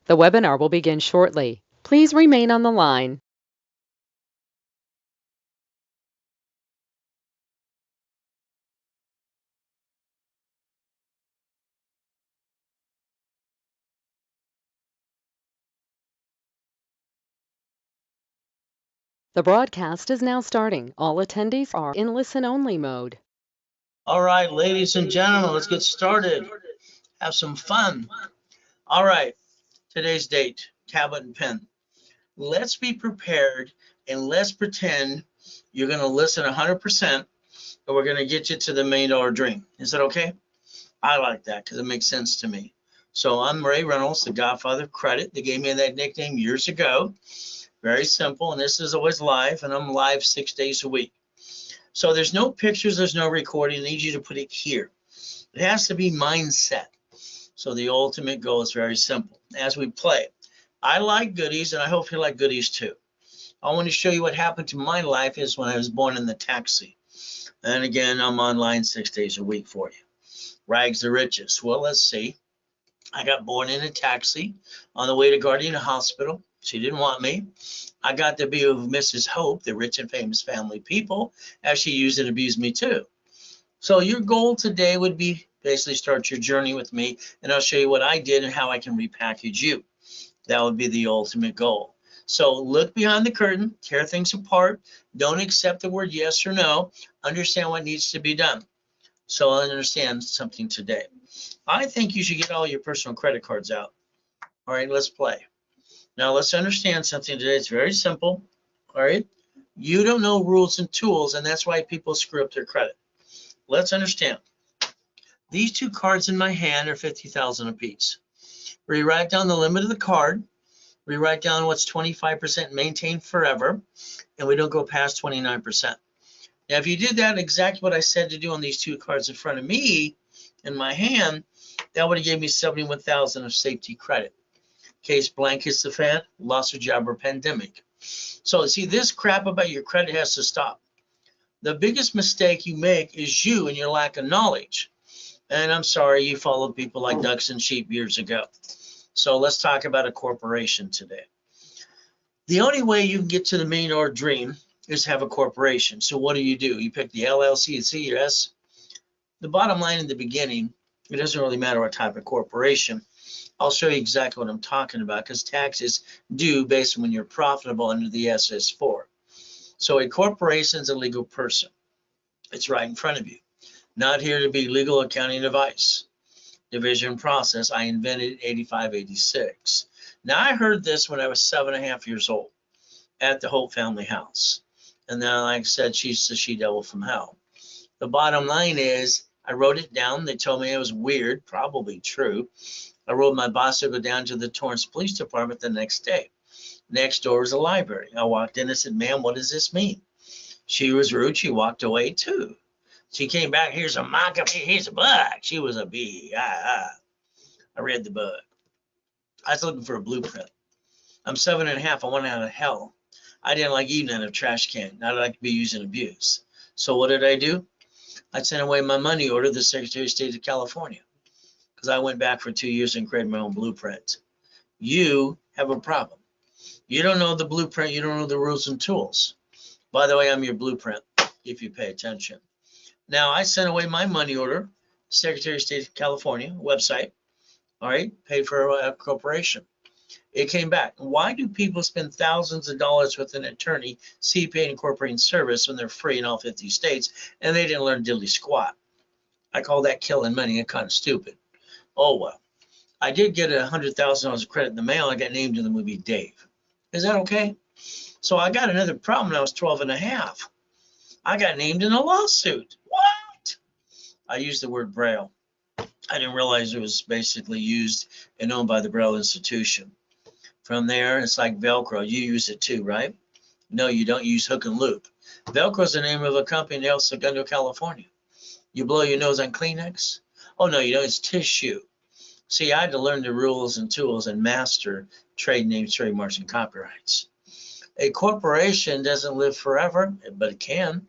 The webinar will begin shortly. Please remain on the line. The broadcast is now starting. All attendees are in listen-only mode. All right, ladies and gentlemen, let's get started. Have some fun. All right, today's date, tablet and pen. Let's be prepared and let's pretend you're going to listen 100% and we're going to get you to the $1 million dream. Is that okay? I like that because it makes sense to me. So I'm Ray Reynolds, the godfather of credit. They gave me that nickname years ago. Very simple, and this is always live, and I'm live 6 days a week. So there's no pictures, there's no recording. I need you to put it here. It has to be mindset. So the ultimate goal is very simple. As we play, I like goodies, and I hope you like goodies too. I want to show you what happened to my life is when I was born in the taxi. And again, I'm online 6 days a week for you. Rags to riches. Well, let's see. I got born in a taxi on the way to Guardian Hospital. She didn't want me. I got to be with Mrs. Hope, the rich and famous family people, as she used and abused me too. So your goal today would be basically start your journey with me, and I'll show you what I did and how I can repackage you. That would be the ultimate goal. So look behind the curtain, tear things apart. Don't accept the word yes or no. Understand what needs to be done. So I understand something today. I think you should get all your personal credit cards out. All right, let's play. Now let's understand something today. It's very simple. All right. You don't know rules and tools, and that's why people screw up their credit. Let's understand. These two cards in my hand are 50,000 apiece. We write down the limit of the card. We write down what's 25% maintained forever, and we don't go past 29%. Now, if you did that exactly what I said to do on these two cards in front of me in my hand, that would have gave me 71,000 of safety credit. Case blank hits the fan, loss of job or pandemic. So see, this crap about your credit has to stop. The biggest mistake you make is you and your lack of knowledge. And I'm sorry, you followed people like ducks and sheep years ago. So let's talk about a corporation today. The only way you can get to the $1 million dream is have a corporation. So what do? You pick the LLC, C, or S. The bottom line in the beginning, it doesn't really matter what type of corporation. I'll show you exactly what I'm talking about because taxes due based on when you're profitable under the SS4. So a corporation is a legal person. It's right in front of you. Not here to be legal accounting advice. Division process I invented in 85, 86. Now I heard this when I was 7.5 years old at the Hope family house. And then, like I said, she's the she-devil from hell. The bottom line is I wrote it down. They told me it was weird, probably true. I wrote my boss to go down to the Torrance Police Department the next day. Next door was a library. I walked in and said, ma'am, what does this mean? She was rude. She walked away too. She came back, here's a mock of me, here's a bug. She was a bee. I read the book. I was looking for a blueprint. I'm 7.5. I went out of hell. I didn't like eating out of a trash can. Not like to be used and abused. So what did I do? I sent away my money order to the Secretary of State of California because I went back for 2 years and created my own blueprint. You have a problem. You don't know the blueprint. You don't know the rules and tools. By the way, I'm your blueprint if you pay attention. Now, I sent away my money order, Secretary of State of California website, all right, paid for a corporation. It came back. Why do people spend thousands of dollars with an attorney, CPA, and corporate service when they're free in all 50 states and they didn't learn diddly squat? I call that killing money and kind of stupid. Oh, well. I did get $100,000 of credit in the mail. I got named in the movie Dave. Is that okay? So I got another problem when I was 12.5. I got named in a lawsuit. What? I used the word Braille. I didn't realize it was basically used and owned by the Braille Institution. From there, it's like Velcro. You use it too, right? No, you don't use hook and loop. Velcro is the name of a company in El Segundo, California. You blow your nose on Kleenex? Oh, no, you don't. It's tissue. See, I had to learn the rules and tools and master trade names, trademarks, and copyrights. A corporation doesn't live forever, but it can.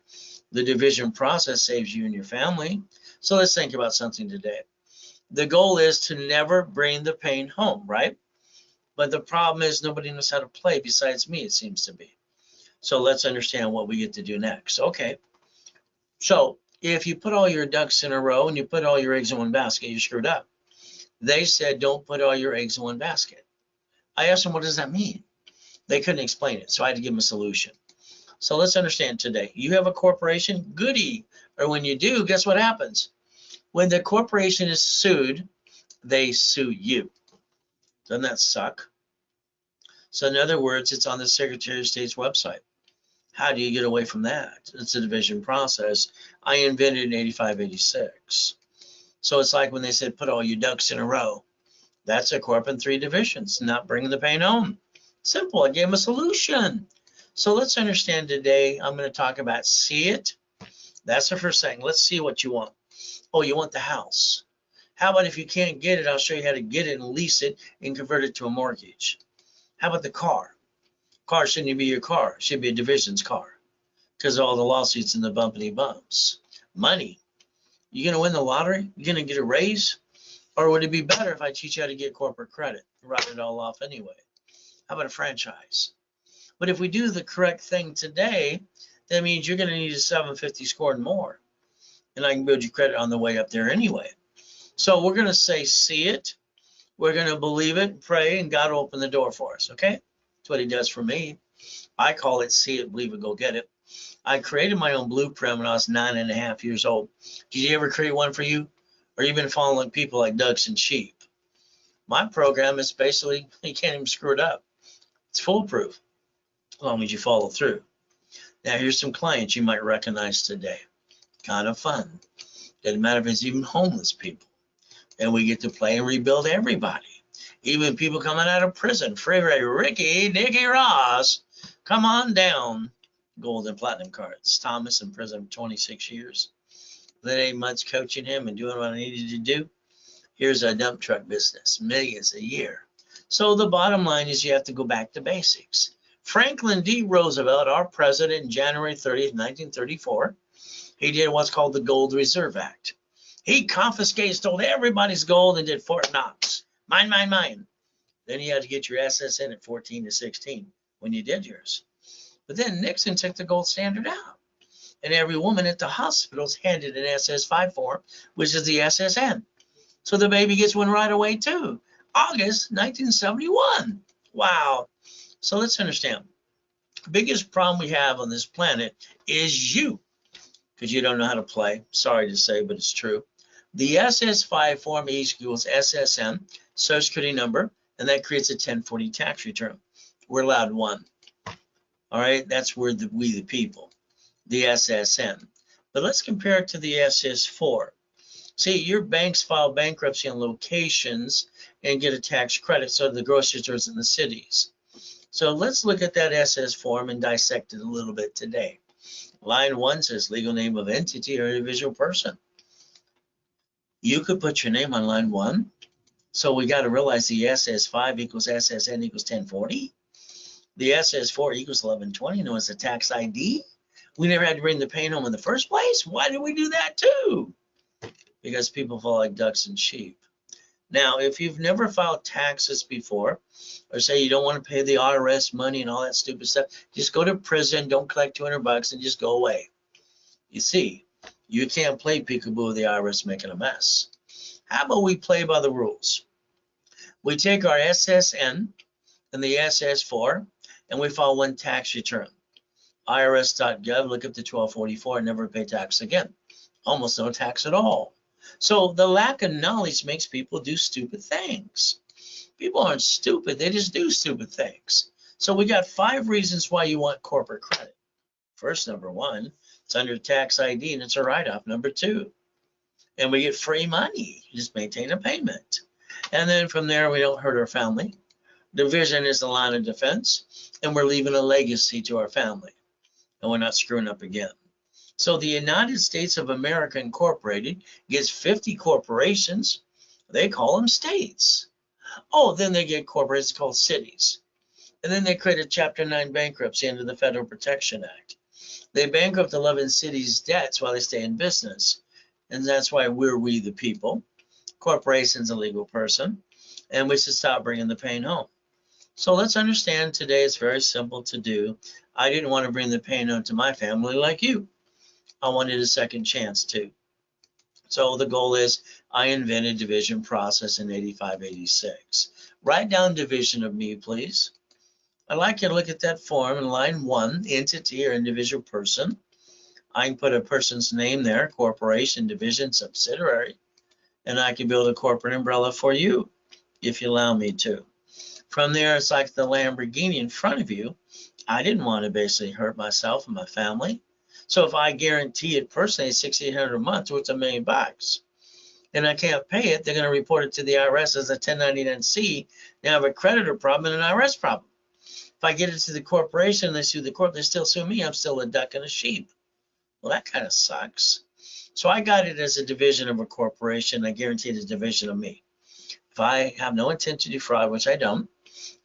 The division process saves you and your family. So let's think about something today. The goal is to never bring the pain home, right? But the problem is nobody knows how to play besides me, it seems to be. So let's understand what we get to do next. Okay. So if you put all your ducks in a row and you put all your eggs in one basket, you screwed up. They said, don't put all your eggs in one basket. I asked them, what does that mean? They couldn't explain it. So I had to give them a solution. So let's understand today. You have a corporation, goody. Or when you do, guess what happens? When the corporation is sued, they sue you. Doesn't that suck? So in other words, it's on the Secretary of State's website. How do you get away from that? It's a division process. I invented in 85, 86. So it's like when they said, put all your ducks in a row. That's a corp in 3 divisions, not bringing the pain home. Simple, I gave them a solution. So let's understand today, I'm going to talk about see it. That's the first thing. Let's see what you want. Oh, you want the house. How about if you can't get it, I'll show you how to get it and lease it and convert it to a mortgage. How about the car? Car shouldn't even be your car. It should be a division's car because of all the lawsuits and the bumpity bumps. Money. You going to win the lottery? You going to get a raise? Or would it be better if I teach you how to get corporate credit? Write it all off anyway. How about a franchise? But if we do the correct thing today, that means you're going to need a 750 score and more. And I can build you credit on the way up there anyway. So we're going to say, see it. We're going to believe it, pray, and God will open the door for us, okay? That's what he does for me. I call it see it, believe it, go get it. I created my own blueprint when I was 9.5 years old. Did you ever create one for you? Or you've been following people like ducks and sheep? My program is basically, you can't even screw it up. It's foolproof, as long as you follow through. Now here's some clients you might recognize today. Kind of fun. Doesn't matter if it's even homeless people. And we get to play and rebuild everybody. Even people coming out of prison. Free Ray, Ricky, Nicky Ross. Come on down. Gold and platinum cards. Thomas in prison for 26 years. Then 8 months coaching him and doing what I needed to do. Here's a dump truck business. Millions a year. So the bottom line is you have to go back to basics. Franklin D. Roosevelt, our president, in January 30th, 1934, he did what's called the Gold Reserve Act. He confiscated, stole everybody's gold and did Fort Knox. Mine, mine, mine. Then you had to get your SSN at 14 to 16 when you did yours. But then Nixon took the gold standard out. And every woman at the hospitals handed an SS5 form, which is the SSN. So the baby gets one right away too. August 1971. Wow. So let's understand. The biggest problem we have on this planet is you, because you don't know how to play. Sorry to say, but it's true. The SS5 form equals SSN, Social Security number, and that creates a 1040 tax return. We're allowed one. All right, that's where we the people, the SSN. But let's compare it to the SS4. See, your banks file bankruptcy on locations and get a tax credit, so the grocery stores in the cities. So let's look at that SS form and dissect it a little bit today. Line 1 says legal name of entity or individual person. You could put your name on line 1. So we got to realize the SS5 equals SSN equals 1040. The SS4 equals 1120, known as the tax ID. We never had to bring the pain home in the first place. Why did we do that too? Because people fall like ducks and sheep. Now, if you've never filed taxes before, or say you don't want to pay the IRS money and all that stupid stuff, just go to prison, don't collect $200 and just go away. You see, you can't play peekaboo with the IRS making a mess. How about we play by the rules? We take our SSN and the SS4 and we file one tax return. IRS.gov, look up to 1244 and never pay tax again. Almost no tax at all. So the lack of knowledge makes people do stupid things. People aren't stupid, they just do stupid things. So we got 5 reasons why you want corporate credit. First, number 1, it's under tax ID and it's a write-off. Number 2, and we get free money. You just maintain a payment. And then from there, we don't hurt our family. Division is the line of defense, and we're leaving a legacy to our family. And we're not screwing up again. So the United States of America Incorporated gets 50 corporations. They call them states. Oh, then they get corporations called cities. And then they create a Chapter 9 bankruptcy under the Federal Protection Act. They bankrupt 11 cities' debts while they stay in business. And that's why we the people. Corporation's a legal person. And we should stop bringing the pain home. So let's understand today it's very simple to do. I didn't want to bring the pain home to my family like you. I wanted a second chance too. So the goal is I invented division process in 85, 86. Write down division of me, please. I'd like you to look at that form in line 1, entity or individual person. I can put a person's name there, corporation, division, subsidiary, and I can build a corporate umbrella for you if you allow me to. From there, it's like the Lamborghini in front of you. I didn't want to basically hurt myself and my family. So if I guarantee it personally $6,800 a month, worth $1 million, and I can't pay it, they're going to report it to the IRS as a 1099-C. Now I have a creditor problem and an IRS problem. If I get it to the corporation and they sue the corp, they still sue me. I'm still a duck and a sheep. Well, that kind of sucks. So I got it as a division of a corporation. I guarantee it's a division of me. If I have no intent to defraud, which I don't,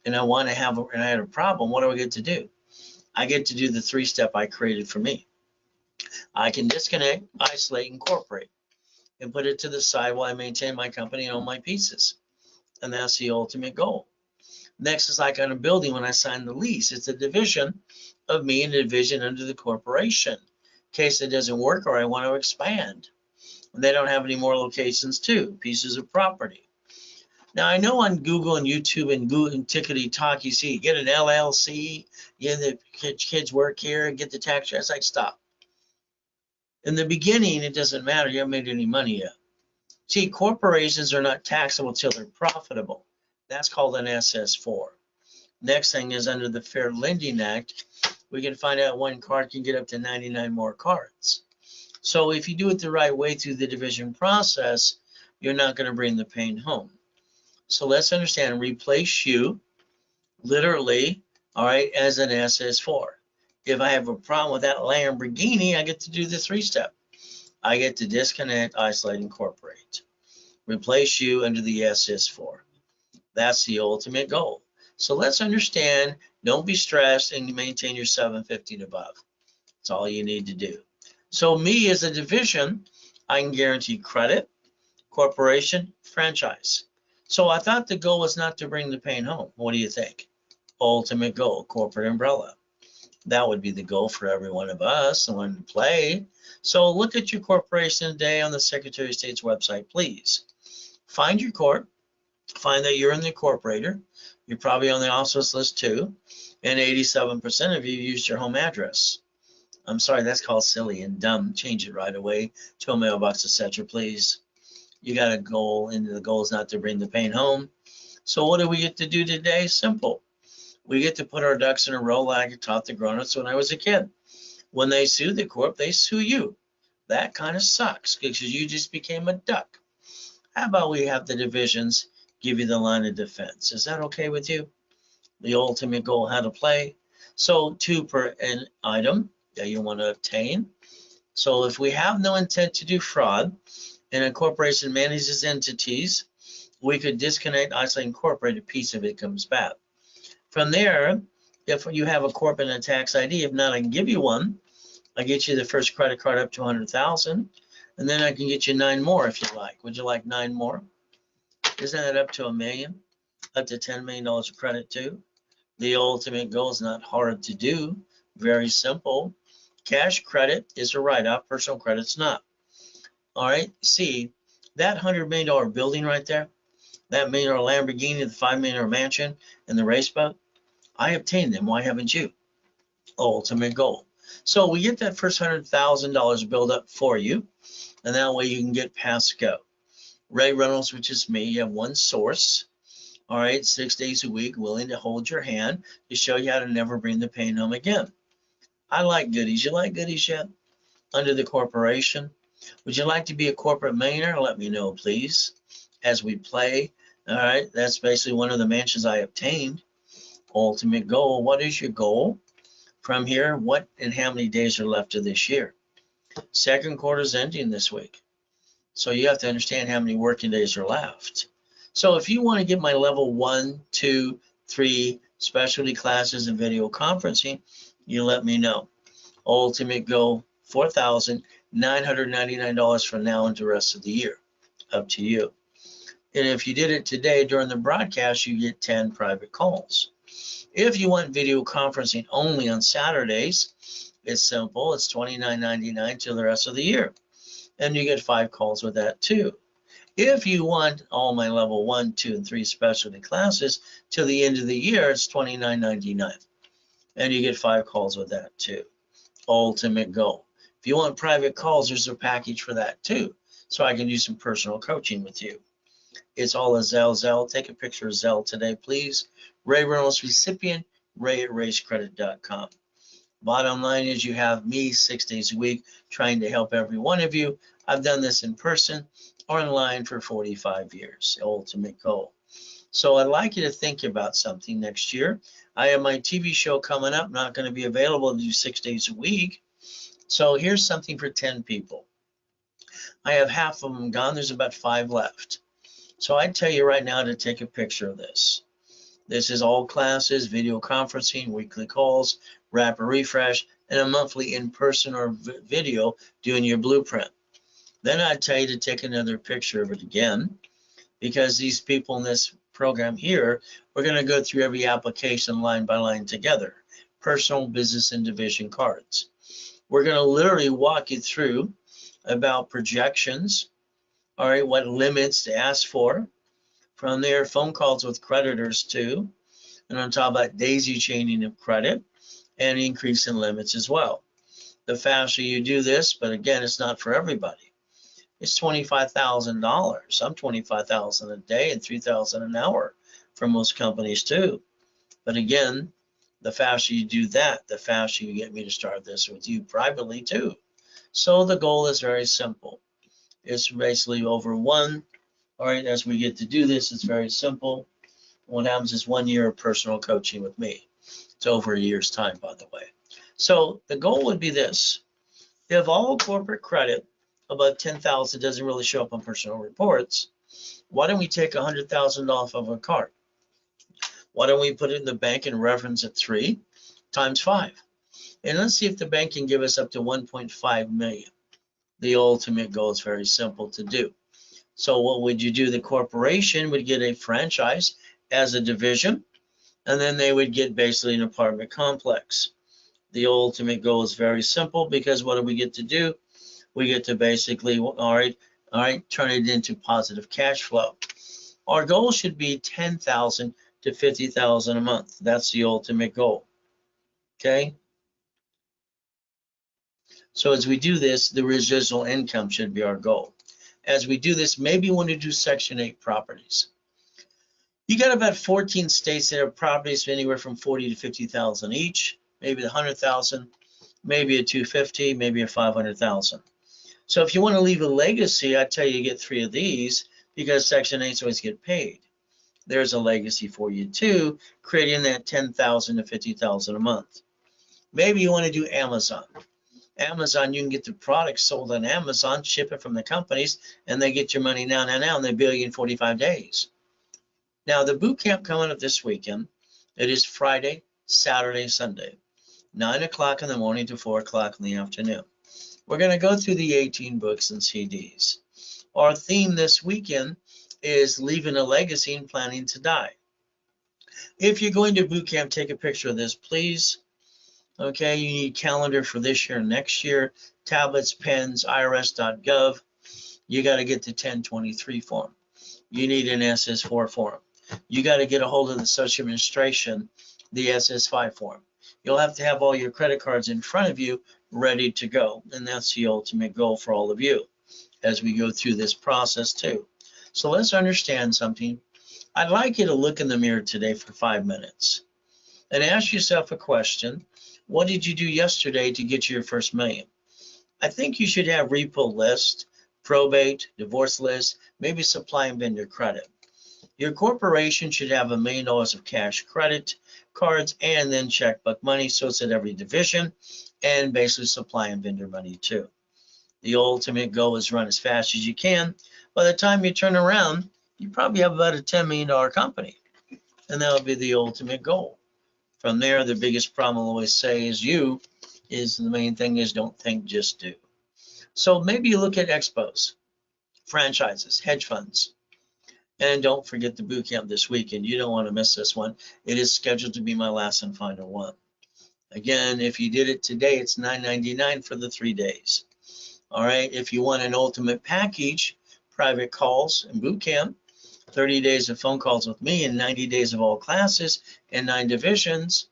and I want to have, and I had a problem, what do I get to do? I get to do the 3-step I created for me. I can disconnect, isolate, incorporate, and put it to the side while I maintain my company and all my pieces. And that's the ultimate goal. Next is like on a building when I sign the lease. It's a division of me and a division under the corporation. In case it doesn't work or I want to expand. And they don't have any more locations too, pieces of property. Now I know on Google and YouTube and Google and Tickety Talk, you see, get an LLC, get the kids work here, get the tax. It's like, stop. In the beginning, it doesn't matter. You haven't made any money yet. See, corporations are not taxable till they're profitable. That's called an SS4. Next thing is under the Fair Lending Act, we can find out one card can get up to 99 more cards. So if you do it the right way through the division process, you're not going to bring the pain home. So let's understand, replace you literally, all right, as an SS4. If I have a problem with that Lamborghini, I get to do the 3-step. I get to disconnect, isolate, incorporate. Replace you under the SS4. That's the ultimate goal. So let's understand, don't be stressed and maintain your 750 and above. That's all you need to do. So me as a division, I can guarantee credit, corporation, franchise. So I thought the goal was not to bring the pain home. What do you think? Ultimate goal, corporate umbrella. That would be the goal for every one of us, the one to play. So look at your corporation today on the Secretary of State's website, please. Find your corp, find that you're in the incorporator. You're probably on the office list too. And 87% of you used your home address. I'm sorry, that's called silly and dumb. Change it right away to a mailbox, etc., please. You got a goal, and the goal is not to bring the pain home. So what do we get to do today? Simple. We get to put our ducks in a row like I taught the grown-ups when I was a kid. When they sue the corp, they sue you. That kind of sucks because you just became a duck. How about we have the divisions give you the line of defense? Is that okay with you? The ultimate goal, how to play. So 2 per an item that you want to obtain. So if we have no intent to do fraud and a corporation manages entities, we could disconnect, isolate, incorporate, a piece of it comes back. From there, if you have a corp and a tax ID, if not, I can give you one. I get you the first credit card up to 100,000, and then I can get you 9 more if you like. Would you like 9 more? Isn't that up to $1 million? Up to $10 million of credit too? The ultimate goal is not hard to do. Very simple. Cash credit is a write-off. Personal credit's not. All right. See, that $100 million building right there, that $1 million Lamborghini, the $5 million mansion, and the race boat, I obtained them. Why haven't you? Ultimate goal. So we get that first $100,000 build up for you, and that way you can get past go. Ray Reynolds, which is me, you have one source, all right, 6 days a week, willing to hold your hand to show you how to never bring the pain home again. I like goodies. You like goodies yet? Under the corporation. Would you like to be a corporate millionaire? Let me know, please, as we play. All right, that's basically one of the mansions I obtained. Ultimate goal. What is your goal? From here, what and how many days are left of this year? Second quarter is ending this week. So you have to understand how many working days are left. So if you want to get my level 1, 2, 3 specialty classes and video conferencing, you let me know. Ultimate goal, $4,999 from now into the rest of the year. Up to you. And if you did it today during the broadcast, you get 10 private calls. If you want video conferencing only on Saturdays, it's simple. It's $29.99 till the rest of the year. And you get 5 calls with that too. If you want all my level 1, 2, and 3 specialty classes till the end of the year, it's $29.99. And you get 5 calls with that too. Ultimate goal. If you want private calls, there's a package for that too. So I can do some personal coaching with you. It's all a Zelle. Take a picture of Zelle today, please. Ray Reynolds recipient, ray@racecredit.com. Bottom line is you have me 6 days a week trying to help every one of you. I've done this in person or online for 45 years, ultimate goal. So I'd like you to think about something next year. I have my TV show coming up, not going to be available to do 6 days a week. So here's something for 10 people. I have half of them gone. There's about 5 left. So I tell you right now to take a picture of this. This is all classes, video conferencing, weekly calls, rapid refresh, and a monthly in-person or video doing your blueprint. Then I'd tell you to take another picture of it again, because these people in this program here, we're going to go through every application line by line together. Personal, business, and division cards. We're going to literally walk you through about projections, all right, what limits to ask for. From there, phone calls with creditors too. And on top of that, daisy chaining of credit and increase in limits as well. The faster you do this, but again, it's not for everybody. It's $25,000. I'm $25,000 a day and $3,000 an hour for most companies too. But again, the faster you do that, the faster you get me to start this with you privately too. So the goal is very simple. It's basically over 1. All right, as we get to do this, it's very simple. What happens is 1 year of personal coaching with me. It's over a year's time, by the way. So the goal would be this. If all corporate credit above $10,000 doesn't really show up on personal reports, why don't we take $100,000 off of a card? Why don't we put it in the bank and reference it 3 times 5? And let's see if the bank can give us up to 1.5 million. The ultimate goal is very simple to do. So what would you do? The corporation would get a franchise as a division, and then they would get basically an apartment complex. The ultimate goal is very simple, because what do we get to do? We get to basically, all right, turn it into positive cash flow. Our goal should be $10,000 to $50,000 a month. That's the ultimate goal. Okay. So as we do this, the residual income should be our goal. As we do this, maybe you want to do Section 8 properties. You got about 14 states that have properties anywhere from 40 to 50,000 each, maybe 100,000, maybe a 250, maybe a 500,000. So if you want to leave a legacy, I tell you get 3 of these, because Section 8s always get paid. There's a legacy for you too, creating that 10,000 to 50,000 a month. Maybe you want to do Amazon. Amazon, you can get the product sold on Amazon, ship it from the companies, and they get your money now, and they bill you in 45 days. Now, the boot camp coming up this weekend, it is Friday, Saturday, Sunday, 9 o'clock in the morning to 4 o'clock in the afternoon. We're going to go through the 18 books and CDs. Our theme this weekend is leaving a legacy and planning to die. If you're going to boot camp, take a picture of this, please. Okay, you need calendar for this year and next year, tablets, pens, irs.gov. You got to get the 1023 form. You need an SS4 form. You got to get a hold of the social administration, the SS5 form. You'll have to have all your credit cards in front of you ready to go. And that's the ultimate goal for all of you as we go through this process too. So let's understand something. I'd like you to look in the mirror today for 5 minutes and ask yourself a question. What did you do yesterday to get your first million? I think you should have repo list, probate, divorce list, maybe supply and vendor credit. Your corporation should have $1 million of cash credit cards and then checkbook money, so it's at every division, and basically supply and vendor money too. The ultimate goal is run as fast as you can. By the time you turn around, you probably have about a $10 million company, and that would be the ultimate goal. From there, the biggest problem I'll always say is the main thing is don't think, just do. So maybe you look at expos, franchises, hedge funds, And don't forget the boot camp this weekend. You don't want to miss this one. It is scheduled to be my last and final one. Again, if you did it today, it's $9.99 for the 3 days. All right. If you want an ultimate package, private calls and boot camp, 30 days of phone calls with me and 90 days of all classes and 9 divisions,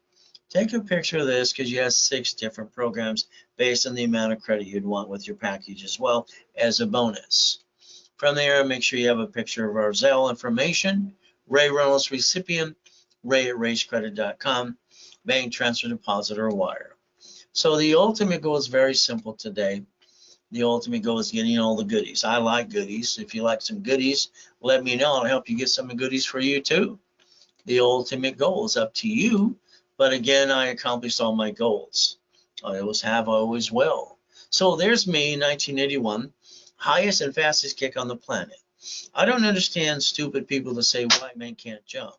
take a picture of this because you have 6 different programs based on the amount of credit you'd want with your package as well as a bonus. From there, make sure you have a picture of our Zelle information, Ray Reynolds recipient, ray@racecredit.com, bank transfer, deposit, or wire. So the ultimate goal is very simple today. The ultimate goal is getting all the goodies. I like goodies. If you like some goodies, let me know. I'll help you get some goodies for you too. The ultimate goal is up to you. But again, I accomplished all my goals. I always have, I always will. So there's me, 1981, highest and fastest kick on the planet. I don't understand stupid people that say white men can't jump.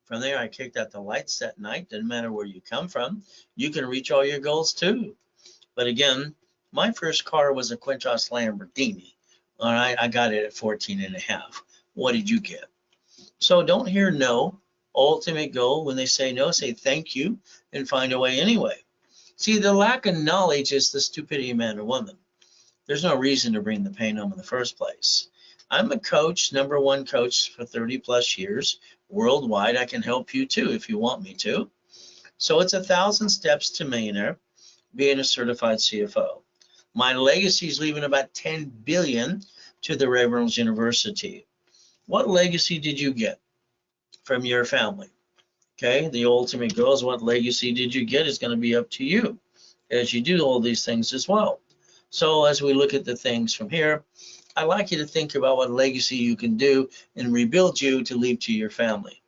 From there, I kicked out the lights that night. Doesn't matter where you come from. You can reach all your goals too. But again, my first car was a Quintos Lamborghini. All right, I got it at 14 and a half. What did you get? So don't hear no. Ultimate goal, when they say no, say thank you and find a way anyway. See, the lack of knowledge is the stupidity of man or woman. There's no reason to bring the pain home in the first place. I'm a coach, #1 coach for 30 plus years worldwide. I can help you too if you want me to. So it's 1,000 steps to millionaire, being a certified CFO. My legacy is leaving about 10 billion to the Ray Reynolds University. What legacy did you get from your family? Okay, the ultimate goal is what legacy did you get is going to be up to you as you do all these things as well. So as we look at the things from here, I'd like you to think about what legacy you can do and rebuild you to leave to your family.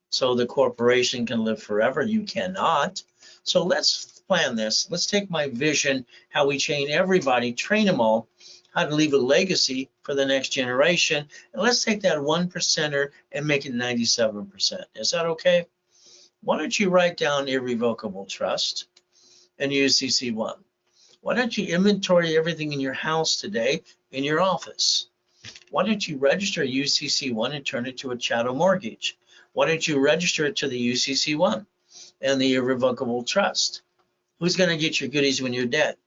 So the corporation can live forever. You cannot. So let's plan this. Let's take my vision, how we train everybody, train them all, how to leave a legacy for the next generation. And let's take that 1%er and make it 97%. Is that okay? Why don't you write down irrevocable trust and UCC1? Why don't you inventory everything in your house today in your office? Why don't you register a UCC1 and turn it to a chattel mortgage? Why don't you register it to the UCC1 and the irrevocable trust? Who's going to get your goodies when you're dead?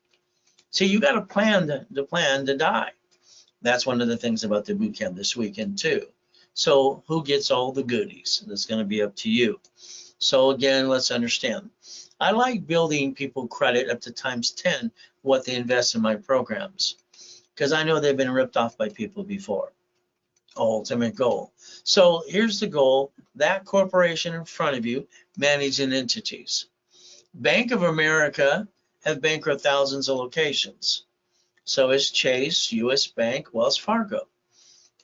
See, you got to plan to die. That's one of the things about the boot camp this weekend too. So who gets all the goodies? That's going to be up to you. So again, let's understand. I like building people credit up to times 10 what they invest in my programs because I know they've been ripped off by people before. Ultimate goal. So here's the goal. That corporation in front of you managing entities. Bank of America have bankrupt thousands of locations. So is Chase, US Bank, Wells Fargo,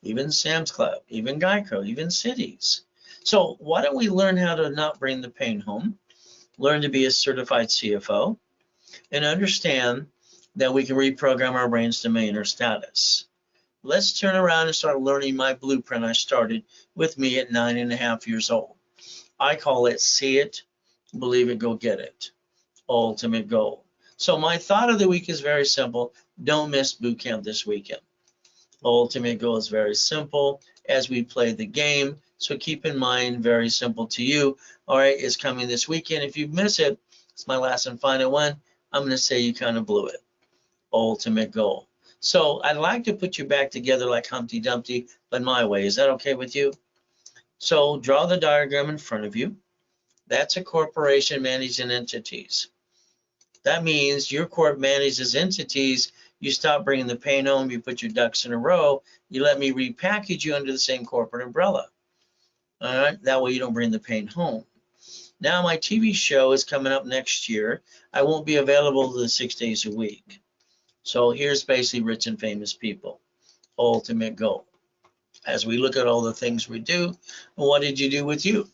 even Sam's Club, even Geico, even Cities. So why don't we learn how to not bring the pain home, learn to be a certified CFO, and understand that we can reprogram our brains to millionaire status. Let's turn around and start learning my blueprint I started with me at 9.5 years old. I call it see it, believe it, go get it. Ultimate goal. So my thought of the week is very simple. Don't miss boot camp this weekend. Ultimate goal is very simple as we play the game. So keep in mind, very simple to you. All right, it's coming this weekend. If you miss it, it's my last and final one. I'm going to say you kind of blew it. Ultimate goal. So I'd like to put you back together like Humpty Dumpty, but my way. Is that okay with you? So draw the diagram in front of you. That's a corporation managing entities. That means your corp manages entities. You stop bringing the pain home. You put your ducks in a row. You let me repackage you under the same corporate umbrella. All right, that way you don't bring the pain home. Now my TV show is coming up next year. I won't be available the 6 days a week. So here's basically rich and famous people. Ultimate goal. As we look at all the things we do, what did you do with you?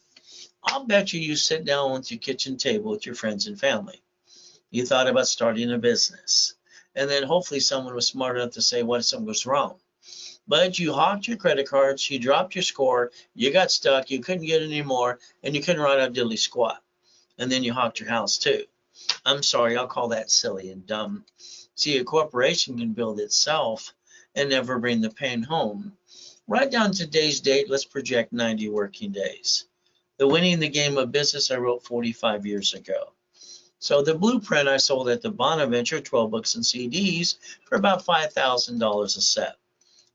I'll bet you sit down with your kitchen table with your friends and family. You thought about starting a business. And then hopefully someone was smart enough to say, what if something goes wrong? But you hawked your credit cards, you dropped your score, you got stuck, you couldn't get any more, and you couldn't write out diddly squat. And then you hawked your house too. I'm sorry, I'll call that silly and dumb. See, a corporation can build itself and never bring the pain home. Write down today's date. Let's project 90 working days. The Winning the Game of Business I wrote 45 years ago. So the blueprint I sold at the Bonaventure, 12 books and CDs for about $5,000 a set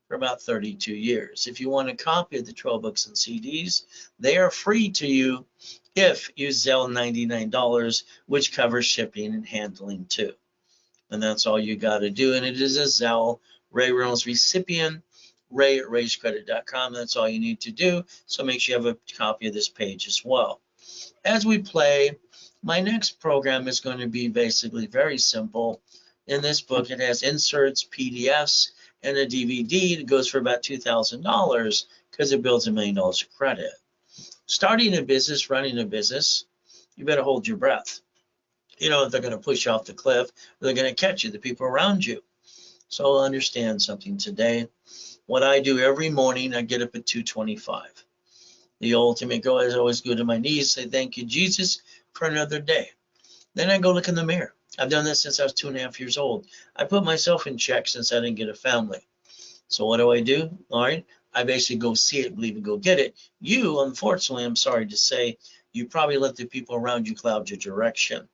for about 32 years. If you want a copy of the 12 books and CDs, they are free to you if you Zelle $99, which covers shipping and handling too. And that's all you got to do. And it is a Zelle Ray Reynolds recipient, Ray at rayscredit.com. That's all you need to do. So make sure you have a copy of this page as well. As we play, my next program is going to be basically very simple. In this book, it has inserts, PDFs, and a DVD that goes for about $2,000 because it builds $1 million of credit. Starting a business, running a business, you better hold your breath. You know if they're going to push you off the cliff, or they're going to catch you, the people around you. So understand something today. What I do every morning, I get up at 2:25. The ultimate goal is always go to my knees, say thank you, Jesus, for another day. Then I go look in the mirror. I've done this since I was 2.5 years old. I put myself in check since I didn't get a family. So what do? All right. I basically go see it, believe it, go get it. You, unfortunately, I'm sorry to say, you probably let the people around you cloud your direction.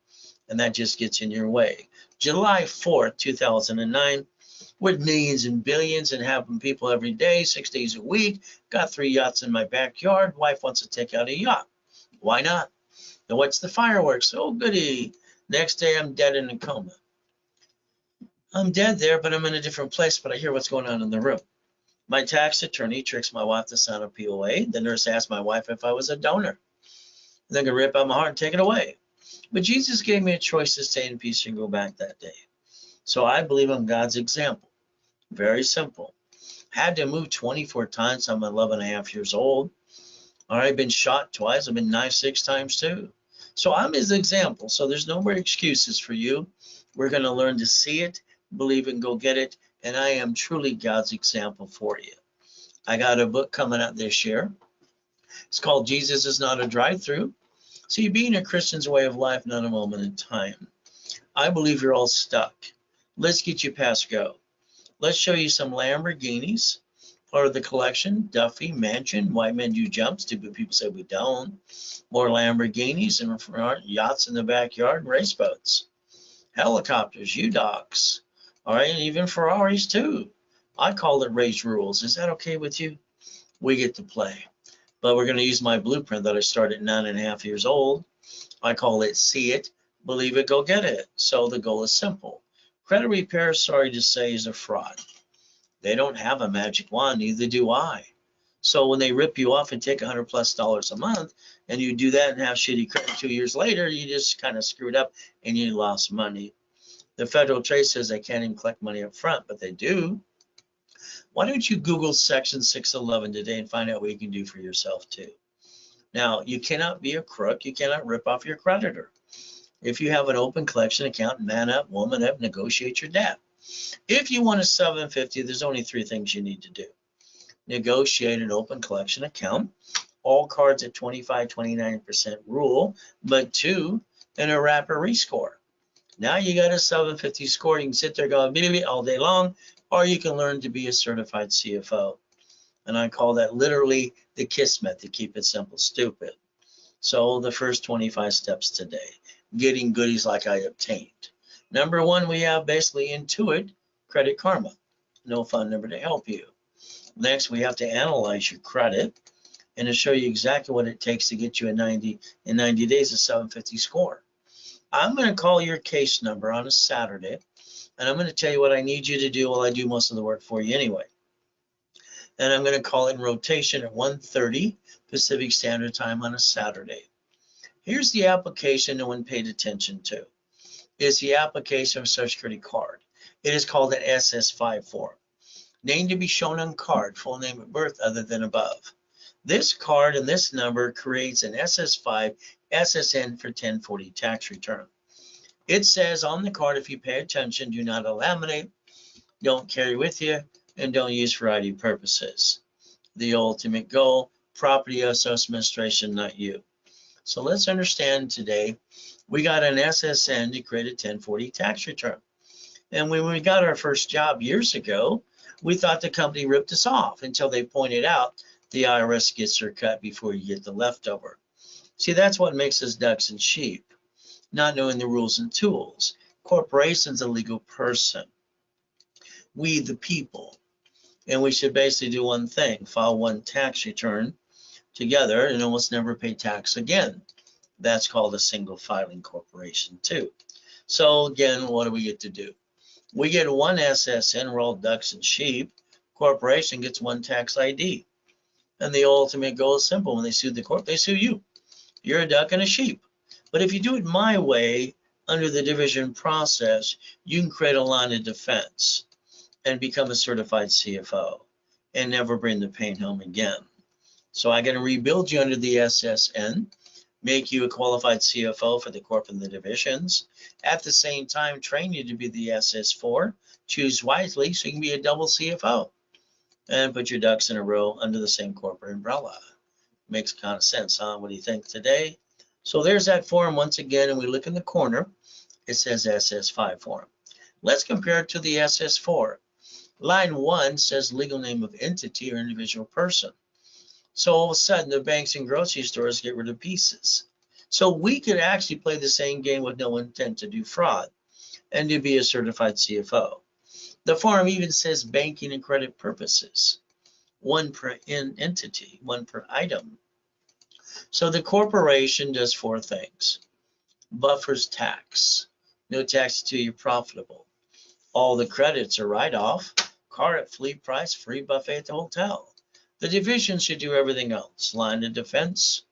And that just gets in your way. July 4th, 2009, with millions and billions and having people every day, 6 days a week, got 3 yachts in my backyard. Wife wants to take out a yacht. Why not? And what's the fireworks? Oh, goody. Next day, I'm dead in a coma. I'm dead there, but I'm in a different place, but I hear what's going on in the room. My tax attorney tricks my wife to sign a POA. The nurse asked my wife if I was a donor. They're going to rip out my heart and take it away. But Jesus gave me a choice to stay in peace and go back that day. So I believe I'm God's example. Very simple. Had to move 24 times. I'm 11.5 years old. All right, been shot twice. I've been knifed 6 times too. So I'm his example. So there's no more excuses for you. We're going to learn to see it, believe it, and go get it. And I am truly God's example for you. I got a book coming out this year. It's called Jesus is Not a Drive-Through. See, being a Christian's way of life, not a moment in time. I believe you're all stuck. Let's get you past go. Let's show you some Lamborghinis, part of the collection, Duffy, Mansion, White Men Do Jumps, stupid people say we don't. More Lamborghinis in front, yachts in the backyard, race boats, helicopters, U-Docks, all right, and even Ferraris too. I call it Ray's Rules. Is that okay with you? We get to play. But we're going to use my blueprint that I started at 9.5 years old. I call it see it, believe it, go get it. So the goal is simple. Credit repair, sorry to say, is a fraud. They don't have a magic wand, neither do I. So when they rip you off and take $100+ a month, and you do that and have shitty credit 2 years later, you just kind of screwed up and you lost money. The Federal Trade says they can't even collect money up front, but they do. Why don't you Google Section 611 today and find out what you can do for yourself too? Now, you cannot be a crook. You cannot rip off your creditor. If you have an open collection account, man up, woman up, negotiate your debt. If you want a 750, there's only 3 things you need to do. Negotiate an open collection account, all cards at 25-29% rule, but 2, and a wrapper rescore. Now you got a 750 score. You can sit there going beep all day long, or you can learn to be a certified CFO. And I call that literally the KISS method, keep it simple, stupid. So the first 25 steps today, getting goodies like I obtained. Number 1, we have basically Intuit Credit Karma, no phone number to help you. Next, we have to analyze your credit and to show you exactly what it takes to get you in 90 days a 750 score. I'm going to call your case number on a Saturday, and I'm going to tell you what I need you to do while I do most of the work for you anyway. And I'm going to call it in rotation at 1:30 Pacific Standard Time on a Saturday. Here's the application no one paid attention to. It's the application of Social Security card. It is called an SS5 form. Name to be shown on card, full name of birth other than above. This card and this number creates an SS5 SSN for 1040 tax return. It says on the card, if you pay attention, do not laminate, don't carry with you, and don't use for ID purposes. The ultimate goal, property administration, not you. So let's understand today, we got an SSN to create a 1040 tax return. And when we got our first job years ago, We thought the company ripped us off until they pointed out the IRS gets their cut before you get the leftover. See, that's what makes us ducks and sheep, not knowing the rules and tools. Corporation's a legal person. We, the people, and we should basically do one thing, file one tax return together and almost never pay tax again. That's called a single filing corporation too. So again, what do we get to do? We get one SSN, we're all ducks and sheep. Corporation gets one tax ID. And the ultimate goal is simple. When they sue the corp, they sue you. You're a duck and a sheep. But if you do it my way, under the division process, you can create a line of defense and become a certified CFO and never bring the pain home again. So I'm going to rebuild you under the SSN, make you a qualified CFO for the corp and the divisions. At the same time, train you to be the SS4. Choose wisely so you can be a double CFO and put your ducks in a row under the same corporate umbrella. Makes kind of sense, huh? What do you think today? So there's that form once again, and we look in the corner. It says SS5 form. Let's compare it to the SS4. Line 1 says legal name of entity or individual person. So all of a sudden, the banks and grocery stores get rid of pieces. So we could actually play the same game with no intent to do fraud and to be a certified CFO. The form even says banking and credit purposes. One per entity, one per item. So the corporation does 4 things. Buffers tax. No tax until you're profitable. All the credits are write-off. Car at fleet price, free buffet at the hotel. The division should do everything else. Line of defense.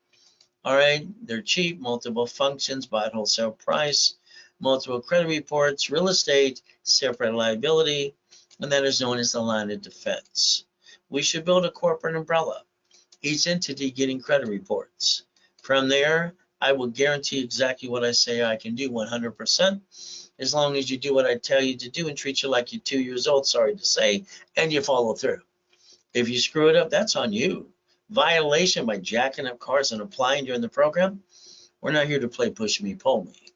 All right, they're cheap, multiple functions, buy at wholesale price, multiple credit reports, real estate, separate liability, and that is known as the line of defense. We should build a corporate umbrella. Each entity getting credit reports. From there, I will guarantee exactly what I say I can do 100%, as long as you do what I tell you to do and treat you like you're 2 years old, sorry to say, and you follow through. If you screw it up, that's on you. Violation by jacking up cars and applying during the program. We're not here to play push me, pull me.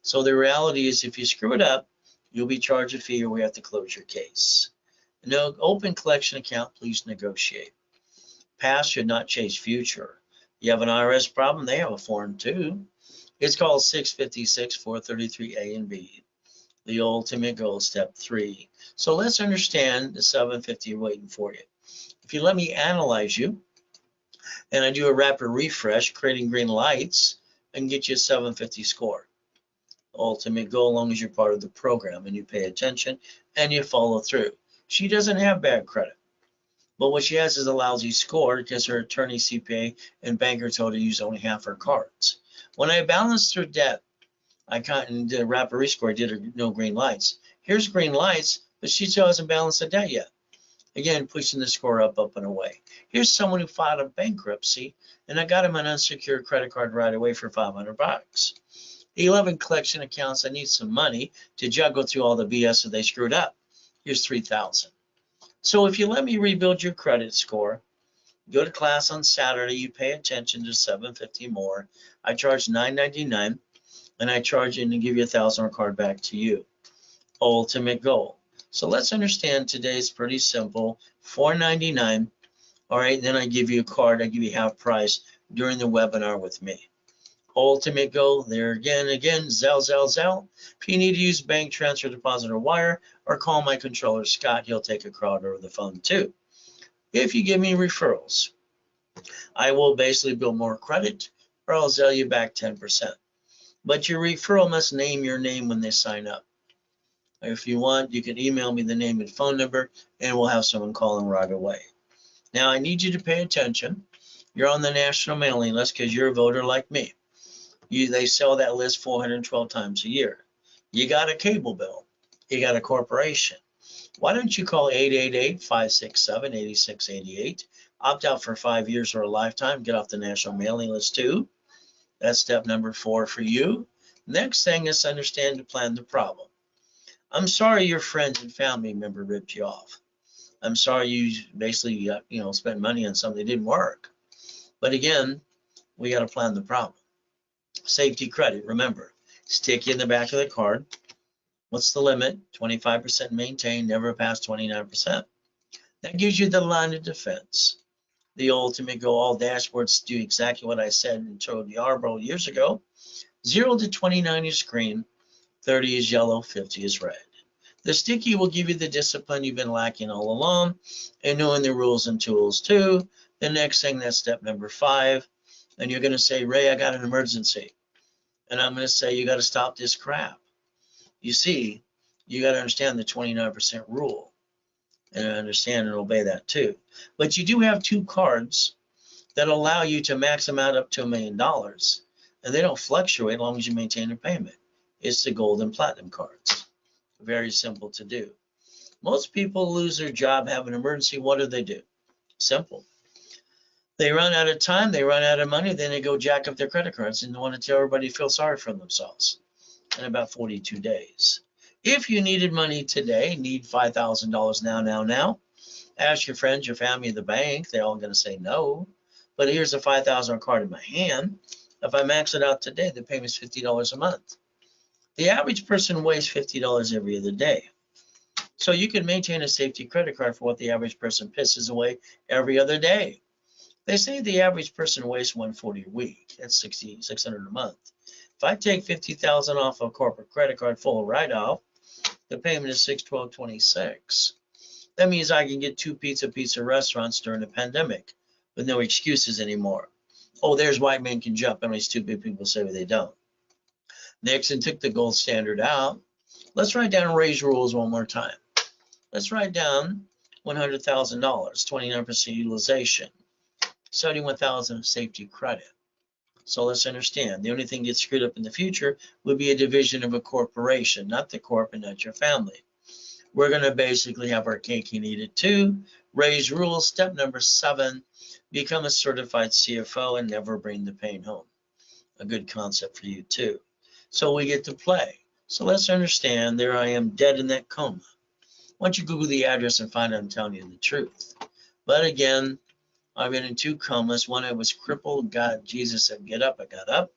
So the reality is if you screw it up, you'll be charged a fee or we have to close your case. No open collection account, please negotiate. Past should not chase future. You have an IRS problem, they have a form too. It's called 656 433 A and B. The ultimate goal, step 3. So let's understand the 750 waiting for you. If you let me analyze you, and I do a rapid refresh, creating green lights, and get you a 750 score. Ultimate goal, as long as you're part of the program and you pay attention and you follow through. She doesn't have bad credit, but what she has is a lousy score because her attorney, CPA, and banker told her to use only half her cards. When I balanced her debt, I did a rapid rescore, did her no green lights. Here's green lights, but she still hasn't balanced the debt yet. Again, pushing the score up, and away. Here's someone who filed a bankruptcy, and I got him an unsecured credit card right away for $500. 11 collection accounts. I need some money to juggle through all the BS that they screwed up. Here's $3,000. So if you let me rebuild your credit score, go to class on Saturday, you pay attention to 750 more. I charge $9.99, and I charge you and give you a $1,000 card back to you. Ultimate goal. So let's understand today's pretty simple. $4.99. All right, then I give you a card. I give you half price during the webinar with me. Ultimate goal, there again, Zelle. If you need to use bank transfer, deposit, or wire, or call my controller, Scott, he'll take a crowd over the phone too. If you give me referrals, I will basically build more credit, or I'll Zelle you back 10%. But your referral must name your name when they sign up. If you want, you can email me the name and phone number, and we'll have someone call them right away. Now, I need you to pay attention. You're on the national mailing list because you're a voter like me. They sell that list 412 times a year. You got a cable bill. You got a corporation. Why don't you call 888-567-8688, opt out for 5 years or a lifetime, get off the national mailing list too. That's step number 4 for you. Next thing is understand to plan the problem. I'm sorry your friends and family member ripped you off. I'm sorry you basically spent money on something that didn't work. But again, we got to plan the problem. Safety credit, remember, stick you in the back of the card. What's the limit? 25% maintained, never past 29%. That gives you the line of defense. The ultimate goal, all dashboards do exactly what I said and told the Arbor years ago. 0 to 29 is green, 30 is yellow, 50 is red. The sticky will give you the discipline you've been lacking all along and knowing the rules and tools too. The next thing, that's step number 5. And you're going to say, Ray, I got an emergency. And I'm going to say, you got to stop this crap. You see, you got to understand the 29% rule and understand and obey that too. But you do have 2 cards that allow you to max them out up to $1 million. And they don't fluctuate as long as you maintain a payment. It's the gold and platinum cards. Very simple to do. Most people lose their job, have an emergency. What do? Simple. They run out of time, they run out of money, then they go jack up their credit cards and want to tell everybody to feel sorry for themselves in about 42 days. If you needed money today, need $5,000 now, ask your friends, your family, the bank, they're all going to say no. But here's a $5,000 card in my hand. If I max it out today, the payment's $50 a month. The average person wastes $50 every other day. So you can maintain a safety credit card for what the average person pisses away every other day. They say the average person wastes $140 a week. That's $600 a month. If I take $50,000 off a corporate credit card full write-off, the payment is $612.26. That means I can get 2 pizza restaurants during the pandemic with no excuses anymore. Oh, there's white men can jump. How many stupid people say they don't? Nixon took the gold standard out. Let's write down Ray's rules one more time. Let's write down $100,000, 29% utilization, $71,000 of safety credit. So let's understand, the only thing that gets screwed up in the future would be a division of a corporation, not the corp and not your family. We're going to basically have our cake and eat it too. Ray's rules. Step number 7, become a certified CFO and never bring the pain home. A good concept for you too. So we get to play. So let's understand, there I am dead in that coma. Why don't you Google the address and find out I'm telling you the truth. But again, I've been in 2 comas. One, I was crippled. God, Jesus said, get up. I got up.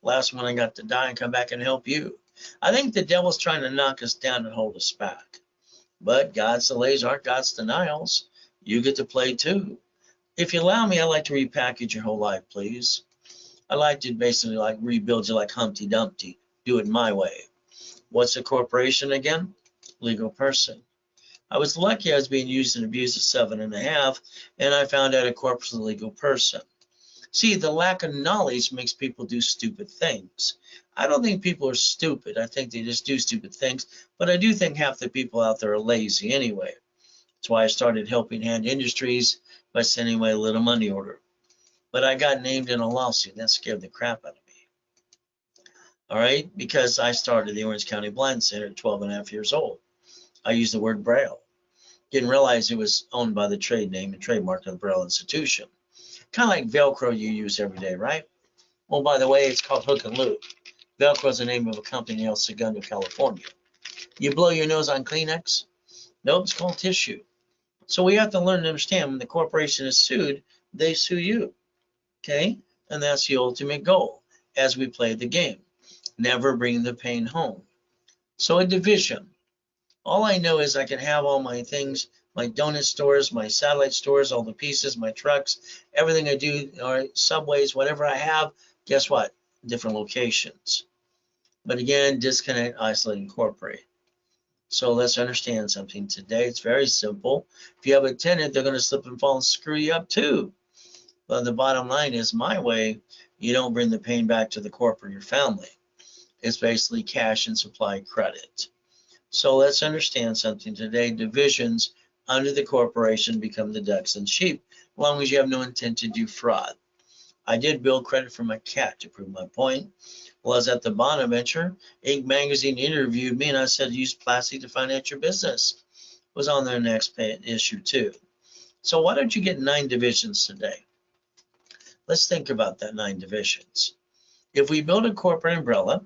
Last one, I got to die and come back and help you. I think the devil's trying to knock us down and hold us back. But God's delays aren't God's denials. You get to play too. If you allow me, I'd like to repackage your whole life, please. I'd like to basically like rebuild you like Humpty Dumpty. Do it my way. What's a corporation again? Legal person. I was lucky I was being used and abused at 7.5, and I found out a corporate's a legal person. See, the lack of knowledge makes people do stupid things. I don't think people are stupid. I think they just do stupid things, but I do think half the people out there are lazy anyway. That's why I started Helping Hand Industries by sending away a little money order. But I got named in a lawsuit. That scared the crap out of me. All right, because I started the Orange County Blind Center at 12.5 years old. I used the word Braille. Didn't realize it was owned by the trade name and trademark of the Braille Institution. Kind of like Velcro you use every day, right? Oh, by the way, it's called Hook and Loop. Velcro is the name of a company in El Segundo, California. You blow your nose on Kleenex? Nope, it's called tissue. So we have to learn to understand when the corporation is sued, they sue you. Okay? And that's the ultimate goal as we play the game. Never bring the pain home. So a division. All I know is I can have all my things, my donut stores, my satellite stores, all the pieces, my trucks, everything I do, or subways, whatever I have, guess what? Different locations. But again, disconnect, isolate, incorporate. So let's understand something today. It's very simple. If you have a tenant, they're going to slip and fall and screw you up too. But the bottom line is my way, you don't bring the pain back to the corporate or your family. It's basically cash and supply credit. So let's understand something today. Divisions under the corporation become the ducks and sheep, as long as you have no intent to do fraud. I did build credit for my cat to prove my point. Well, I was at the Bonaventure. Inc. magazine interviewed me, and I said, use plastic to finance your business. It was on their next issue too. So why don't you get 9 divisions today? Let's think about that 9 divisions. If we build a corporate umbrella,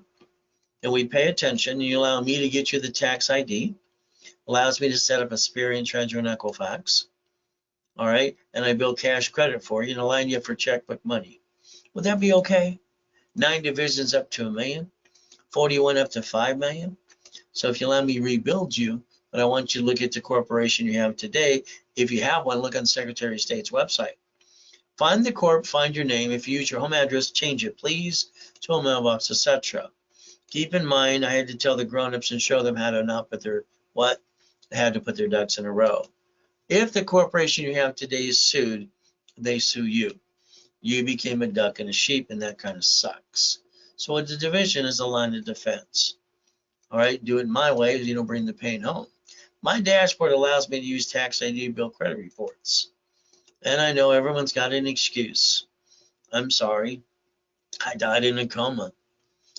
and we pay attention, and you allow me to get you the tax ID, allows me to set up a Experian, Treasury, and Equifax, all right, and I build cash credit for you and align you for checkbook money. Would that be okay? 9 divisions up to $1 million, 41 up to $5 million. So if you allow me to rebuild you, but I want you to look at the corporation you have today. If you have one, look on the Secretary of State's website. Find the corp, find your name. If you use your home address, change it, please, to a mailbox, etc. Keep in mind, I had to tell the grown-ups and show them how to not put their what? They had to put their ducks in a row. If the corporation you have today is sued, they sue you. You became a duck and a sheep, and that kind of sucks. So what the division is a line of defense. All right, do it my way, you don't bring the pain home. My dashboard allows me to use tax ID bill credit reports. And I know everyone's got an excuse. I'm sorry. I died in a coma.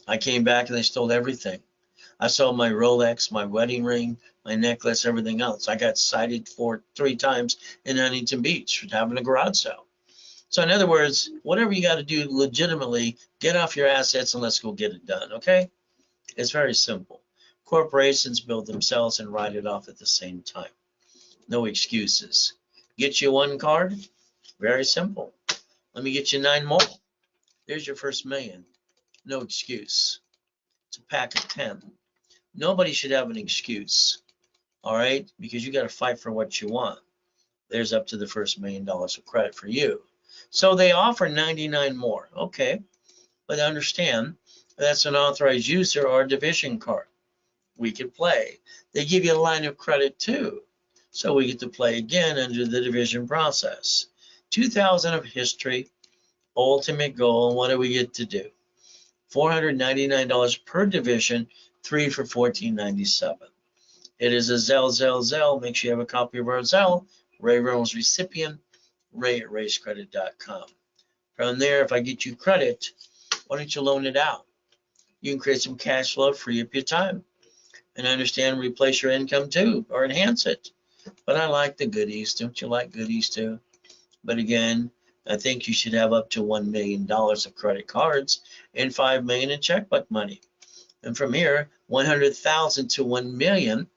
I came back and they stole everything. I sold my Rolex, my wedding ring, my necklace, everything else. I got cited for 3 times in Huntington Beach for having a garage sale. So in other words, whatever you got to do legitimately, get off your assets and let's go get it done, okay? It's very simple. Corporations build themselves and write it off at the same time. No excuses. Get you 1 card? Very simple. Let me get you 9 more. There's your first million. No excuse. It's a pack of 10. Nobody should have an excuse, all right? Because you got to fight for what you want. There's up to the first $1 million of credit for you. So they offer 99 more. Okay, but understand that's an authorized user or division card. We can play. They give you a line of credit too. So we get to play again under the division process. 2,000 of history, ultimate goal, and what do we get to do? $499 per division, 3 for $14.97. It is a Zelle. Make sure you have a copy of our Zelle. Ray Reynolds recipient, ray@racecredit.com. From there, if I get you credit, why don't you loan it out? You can create some cash flow, free up your time, and understand replace your income too, or enhance it. But I like the goodies. Don't you like goodies too? But again, I think you should have up to $1 million of credit cards and $5 million in checkbook money. And from here, 100,000 to 1 million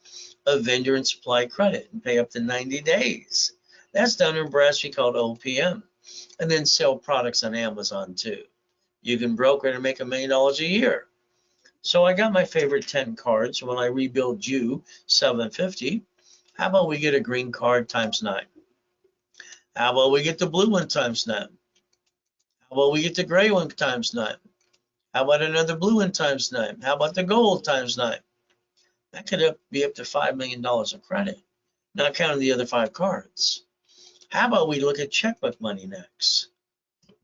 of vendor and supply credit and pay up to 90 days. That's done in Brass, we call it OPM. And then sell products on Amazon too. You can broker and make $1 million a year. So I got my favorite 10 cards. When I rebuild you, 750. How about we get a green card times 9? How about we get the blue one times 9? How about we get the gray one times 9? How about another blue one times 9? How about the gold times 9? That could be up to $5 million of credit, not counting the other 5 cards. How about we look at checkbook money next?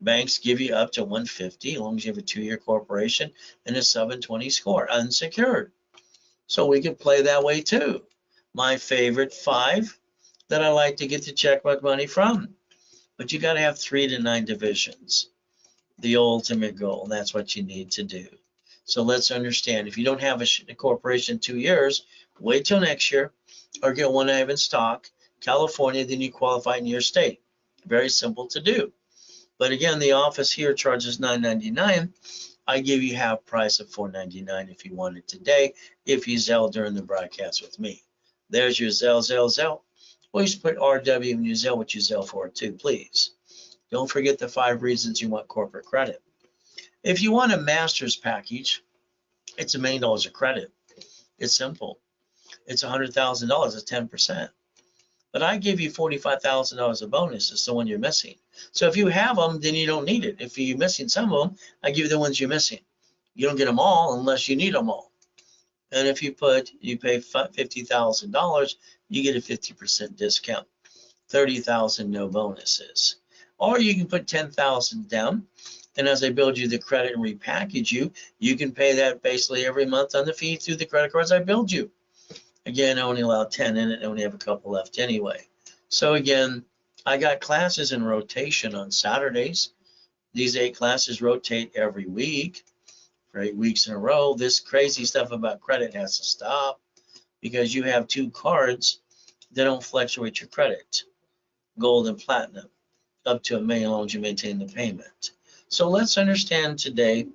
Banks give you up to 150 as long as you have a 2-year corporation and a 720 score, unsecured. So we could play that way too. My favorite 5 that I like to get the checkbook money from. But you got to have 3 to 9 divisions. The ultimate goal, that's what you need to do. So let's understand, if you don't have a corporation 2 years, wait till next year or get one I have in stock, California, then you qualify in your state. Very simple to do. But again, the office here charges $9.99. I give you half price of $4.99 if you want it today, if you Zelle during the broadcast with me. There's your Zelle. Always put RW in your Zelle, what you Zelle for too, please. Don't forget the 5 reasons you want corporate credit. If you want a master's package, it's $1 million of credit. It's simple. It's $100,000, it's 10%. But I give you $45,000 of bonus. It's the one you're missing. So if you have them, then you don't need it. If you're missing some of them, I give you the ones you're missing. You don't get them all unless you need them all. And if you pay $50,000, you get a 50% discount. $30,000 no bonuses. Or you can put $10,000 down, and as I build you the credit and repackage you, you can pay that basically every month on the fee through the credit cards I build you. Again, I only allow 10 in it, I only have a couple left anyway. So again, I got classes in rotation on Saturdays. These 8 classes rotate every week for 8 weeks in a row. This crazy stuff about credit has to stop because you have 2 cards that don't fluctuate your credit, gold and platinum, up to $1 million as long as you maintain the payment. So let's understand today,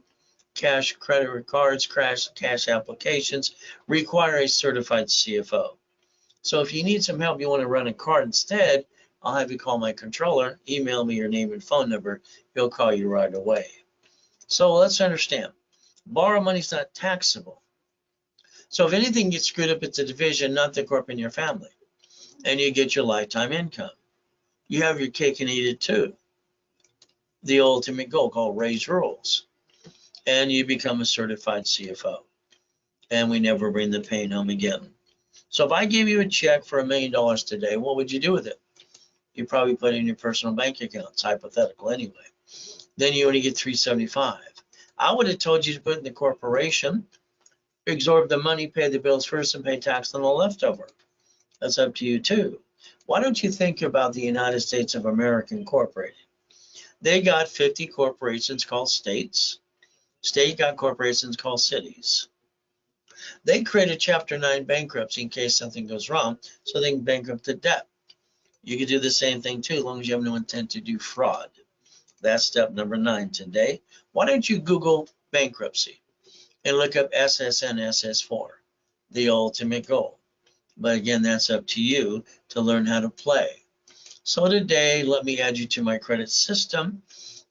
cash credit cards, cash applications require a certified CFO. So if you need some help, you want to run a card instead, I'll have you call my controller, email me your name and phone number, he'll call you right away. So let's understand, borrow money is not taxable. So if anything gets screwed up, it's a division, not the corp in your family. And you get your lifetime income. You have your cake and eat it too. The ultimate goal called Ray's Rules. And you become a certified CFO. And we never bring the pain home again. So if I gave you a check for $1 million today, what would you do with it? You probably put it in your personal bank account. It's hypothetical anyway. Then you only get $375. I would have told you to put it in the corporation, absorb the money, pay the bills first, and pay tax on the leftover. That's up to you too. Why don't you think about the United States of America Incorporated? They got 50 corporations called states. State got corporations called cities. They created Chapter 9 bankruptcy in case something goes wrong, so they can bankrupt the debt. You could do the same thing too, as long as you have no intent to do fraud. That's step number 9 today. Why don't you Google bankruptcy and look up SSN SS4, the ultimate goal. But again, that's up to you to learn how to play. So today, let me add you to my credit system,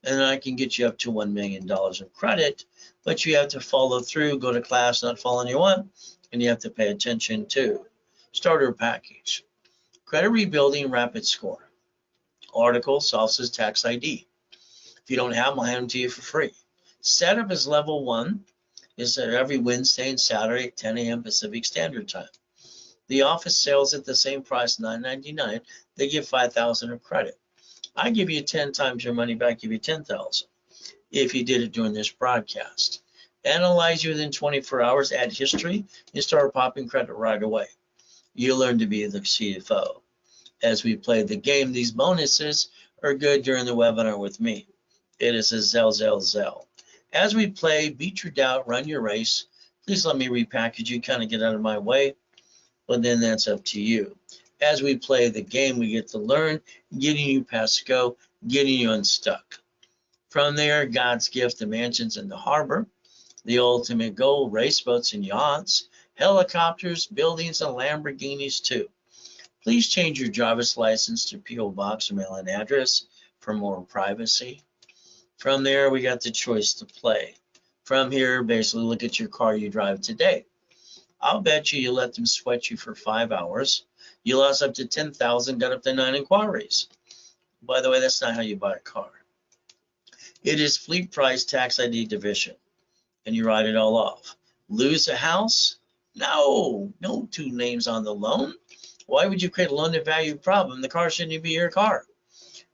and I can get you up to $1 million of credit, but you have to follow through, go to class, not following you want, and you have to pay attention to. Starter package, credit rebuilding rapid score, article, Salsa's tax ID. If you don't have them, I'll hand them to you for free. Setup is level 1. Is every Wednesday and Saturday at 10 a.m. Pacific Standard Time. The office sells at the same price, $9.99. They give $5,000 of credit. I give you 10 times your money back, give you $10,000 if you did it during this broadcast. Analyze you within 24 hours, add history, and start popping credit right away. You learn to be the CFO. As we play the game, these bonuses are good during the webinar with me. It is a zell. As we play, beat your doubt, run your race. Please let me repackage you, kind of get out of my way. But then that's up to you. As we play the game, we get to learn, getting you past go, getting you unstuck. From there, God's gift, the mansions in the harbor, the ultimate goal, race boats and yachts, helicopters, buildings, and Lamborghinis too. Please change your driver's license to P.O. Box or mail-in address for more privacy. From there, we got the choice to play. From here, basically look at your car you drive today. I'll bet you let them sweat you for 5 hours. You lost up to 10,000, got up to 9 inquiries. By the way, that's not how you buy a car. It is fleet price tax ID division, and you write it all off. Lose a house? No 2 names on the loan. Why would you create a loan to value problem? The car shouldn't even be your car.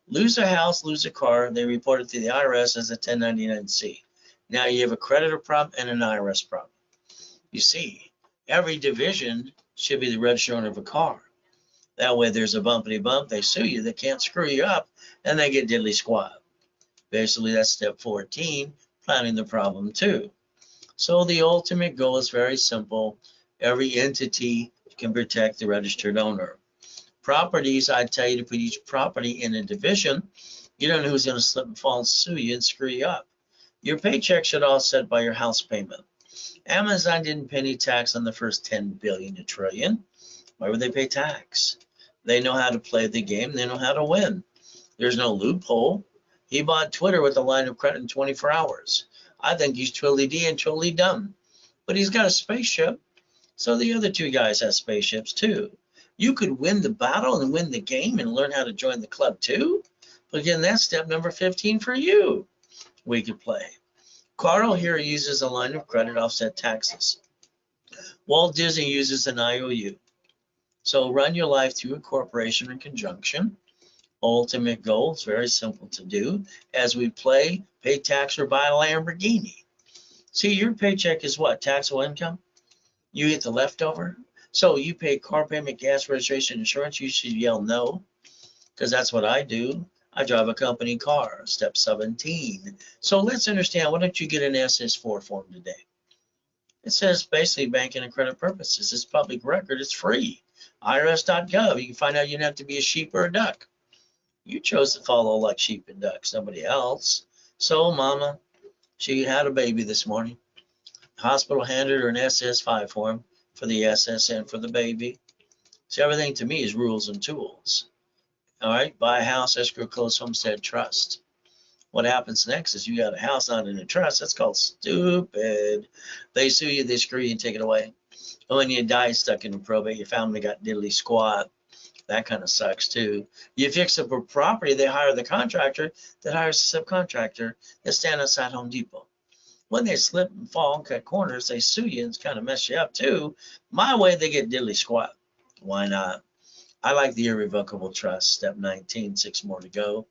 Lose a house, lose a car, they report it to the IRS as a 1099-C. Now you have a creditor problem and an IRS problem. You see, every division should be the registered owner of a car. That way there's a bumpity bump, they sue you, they can't screw you up, and they get diddly squat. Basically, that's step 14, planning the problem too. So the ultimate goal is very simple. Every entity can protect the registered owner. Properties, I tell you to put each property in a division. You don't know who's going to slip and fall and sue you and screw you up. Your paycheck should offset by your house payment. Amazon didn't pay any tax on the first 10 billion to trillion. Why would they pay tax? They know how to play the game. They know how to win. There's no loophole. He bought Twitter with a line of credit in 24 hours. I think he's totally D and totally dumb. But he's got a spaceship. So the other 2 guys have spaceships too. You could win the battle and win the game and learn how to join the club too. But again, that's step number 15 for you. We could play. Carl here uses a line of credit offset taxes. Walt Disney uses an IOU. So run your life through a corporation in conjunction. Ultimate goal is very simple to do. As we play, pay tax or buy a Lamborghini. See, your paycheck is what? Taxable income? You get the leftover? So you pay car payment, gas, registration, insurance. You should yell no, because that's what I do. I drive a company car, step 17. So let's understand, why don't you get an SS4 form today? It says basically banking and credit purposes. It's public record. It's free. IRS.gov. You can find out you don't have to be a sheep or a duck. You chose to follow like sheep and ducks, nobody else. So mama, she had a baby this morning. Hospital handed her an SS5 form for the SSN for the baby. So everything to me is rules and tools. All right, buy a house, escrow, close, homestead, trust. What happens next is you got a house not in a trust. That's called stupid. They sue you, they screw you, and take it away. But when you die stuck in probate, your family got diddly squat. That kind of sucks too. You fix up a property, they hire the contractor that hires the subcontractor that stand outside Home Depot. When they slip and fall and cut corners, they sue you and kind of mess you up too. My way, they get diddly squat. Why not? I like the irrevocable trust, step 19, 6 more to go.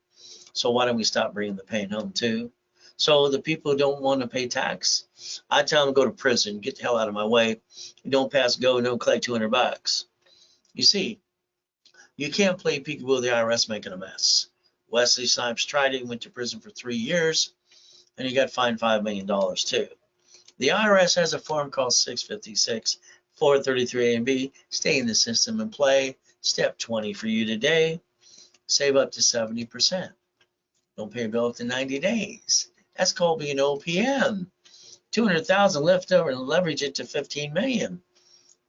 So why don't we stop bringing the pain home too? So the people who don't want to pay tax, I tell them go to prison, get the hell out of my way. You don't pass go, no collect $200. You see, you can't play peekaboo with the IRS making a mess. Wesley Snipes tried it, went to prison for 3 years, and he got fined $5 million too. The IRS has a form called 656 433A and B. Stay in the system and play. Step 20 for you today. Save up to 70%. Don't pay a bill up to 90 days. That's called being OPM. 200,000 left over and leverage it to 15 million.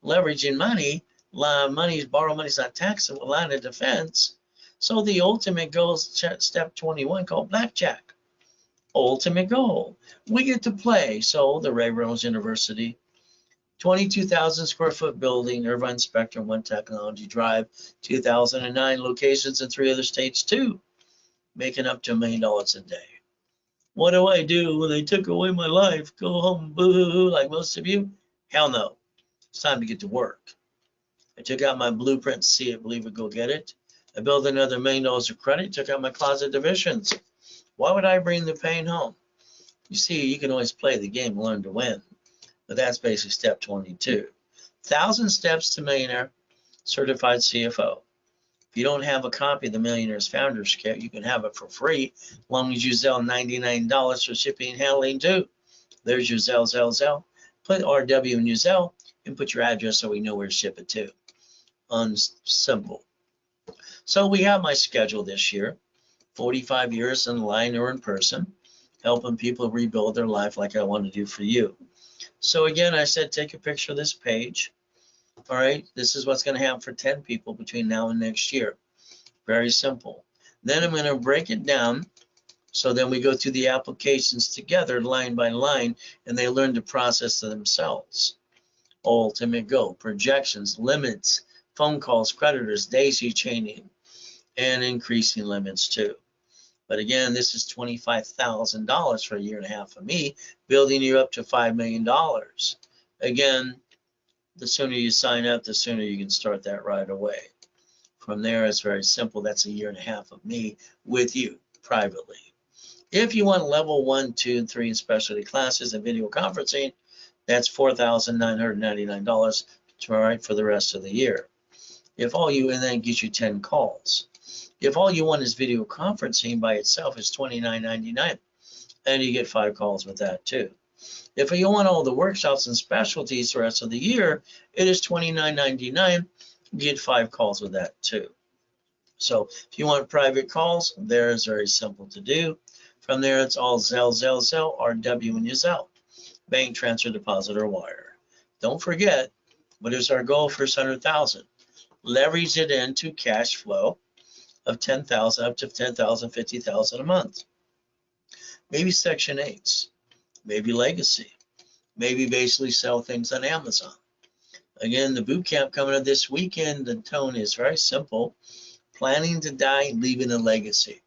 Leveraging money, borrow money is not taxable, line of defense. So the ultimate goal is step 21 called blackjack. Ultimate goal. We get to play. So the Ray Reynolds University, 22,000 square foot building, Irvine Spectrum, One Technology Drive, 2009 locations in 3 other states too, making up to $1 million a day. What do I do when they took away my life? Go home, boo-hoo, like most of you? Hell no. It's time to get to work. I took out my blueprint, see it, believe it, go get it. I built another $1 million of credit, took out my closet divisions. Why would I bring the pain home? You see, you can always play the game, learn to win. But that's basically step 22. 1,000 steps to millionaire, certified CFO. If you don't have a copy of the Millionaire's Founders Kit, you can have it for free, as long as you sell $99 for shipping and handling too. There's your Zelle. Put RW in your Zelle and put your address so we know where to ship it to. Simple. So we have my schedule this year, 45 years in line or in person, helping people rebuild their life like I want to do for you. So again, I said take a picture of this page. All right, this is what's going to happen for 10 people between now and next year. Very simple. Then I'm going to break it down. So then we go through the applications together line by line, and they learn to process themselves. Ultimate goal, projections, limits, phone calls, creditors, daisy chaining, and increasing limits too. But again, this is $25,000 for a year and a half of me, building you up to $5 million. Again, the sooner you sign up, the sooner you can start that right away. From there, it's very simple. That's a year and a half of me with you privately. If you want level 1, 2, and 3 in specialty classes and video conferencing, that's $4,999 for the rest of the year. If all you, and then it gives you 10 calls. If all you want is video conferencing by itself, it's $29.99, and you get 5 calls with that too. If you want all the workshops and specialties the rest of the year, it is $29.99. You get 5 calls with that too. So if you want private calls, there is very simple to do. From there, it's all Zelle, RW, and your Zelle. Bank transfer, deposit, or wire. Don't forget, what is our goal for 100,000? Leverage it into cash flow of 10,000 up to 10,000, 50,000 a month. Maybe Section 8s, maybe legacy, maybe basically sell things on Amazon. Again, the boot camp coming up this weekend, the tone is very simple. Planning to die, leaving a legacy.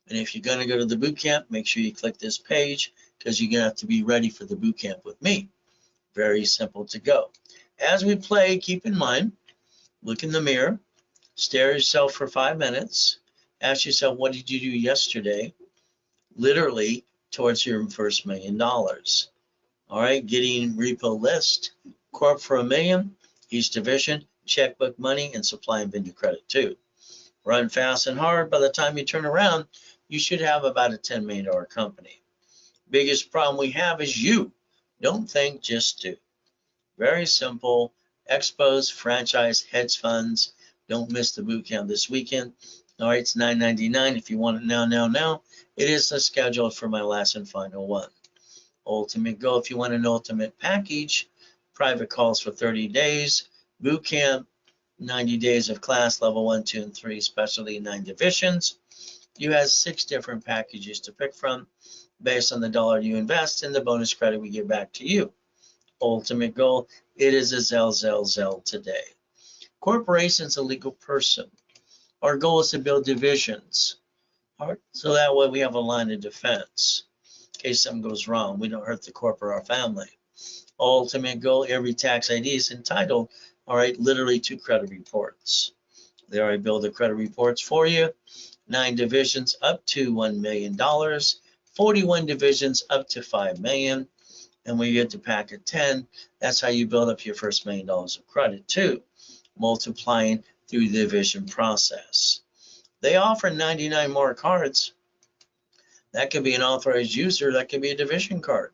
And if you're going to go to the boot camp, make sure you click this page because you're going to have to be ready for the boot camp with me. Very simple to go. As we play, keep in mind, look in the mirror, stare at yourself for 5 minutes, ask yourself, what did you do yesterday? Literally towards your first $1 million. All right, getting repo list, corp for $1 million, each division, checkbook money, and supply and vendor credit too. Run fast and hard. By the time you turn around, you should have about a $10 million company. Biggest problem we have is you. Don't think, just do. Very simple. Expos, franchise, hedge funds. Don't miss the boot camp this weekend. All right, it's $9.99 if you want it now. It is the schedule for my last and final one. Ultimate goal, if you want an ultimate package, private calls for 30 days, boot camp, 90 days of class, level 1, 2, and 3, specialty 9 divisions. You have 6 different packages to pick from based on the dollar you invest and the bonus credit we give back to you. Ultimate goal, it is a Zell today. Corporation's a legal person. Our goal is to build divisions. All right, so that way we have a line of defense. In case something goes wrong, we don't hurt the corporate or our family. Ultimate goal, every tax ID is entitled, all right, literally to credit reports. They already build the credit reports for you. 9 divisions up to $1 million, 41 divisions up to $5 million. And when you get to packet 10, that's how you build up your first $1 million of credit too, multiplying through the division process. They offer 99 more cards. That could be an authorized user, that could be a division card.